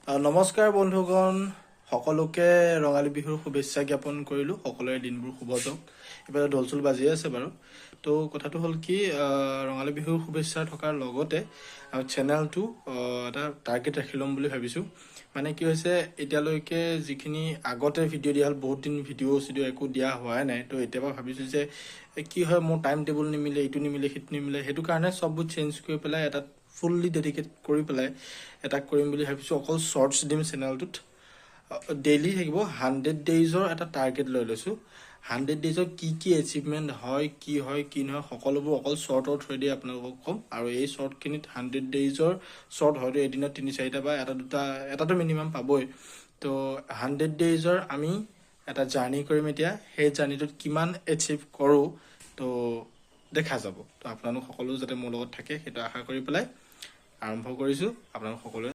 নমস্কাৰ বন্ধুগণ সকলোকে ৰঙালী বিহুৰ শুভেচ্ছা জ্ঞাপন কৰিলোঁ সকলোৰে দিনবোৰ শুভ যাওক এবাৰ ঢোল বাজি আছে বাৰু তো কথাটো হ'ল কি ৰঙালী বিহুৰ শুভেচ্ছা থকাৰ লগতে চেনেলটো এটা টাৰ্গেট ৰাখি ল'ম বুলি ভাবিছোঁ মানে কি হৈছে এতিয়ালৈকে যিখিনি আগতে ভিডিঅ' দিয়া হ'ল বহুত দিন ভিডিঅ' একো দিয়া হোৱাই নাই তো এতিয়া ভাবিছোঁ যে কি হয় মোৰ টাইম টেবুল নিমিলে এইটো নিমিলে সিটো নিমিলে সেইটো কাৰণে চববোৰ চেঞ্জ কৰি পেলাই এটা ফুল্লি ডেডিকেট কৰি পেলাই এটা কৰিম বুলি ভাবিছোঁ অকল শ্বৰ্টছ দিম চেনেলটোত ডেইলি থাকিব 100 ডেইজৰ এটা টাৰ্গেট লৈ লৈছোঁ 100 ডেইজৰ কি এচিভমেণ্ট হয় কি নহয় সকলোবোৰ অকল শ্বৰ্টৰ থ্ৰুৱেদি আপোনালোকক ক'ম আৰু এই শ্বৰ্টখিনিত 100 ডেইজৰ শ্বৰ্ট হয়তো এদিনত 3-4টা বা এটাতো মিনিমাম পাবই তো 100 ডেইজৰ আমি এটা জাৰ্ণি কৰিম এতিয়া সেই জাৰ্ণিটোত কিমান এচিভ কৰোঁ তো দেখা যাব তো আপোনালোক সকলো যাতে মোৰ লগত থাকে সেইটো আশা কৰি পেলাই আৰম্ভ কৰিছোঁ আপোনালোক সকলোৱে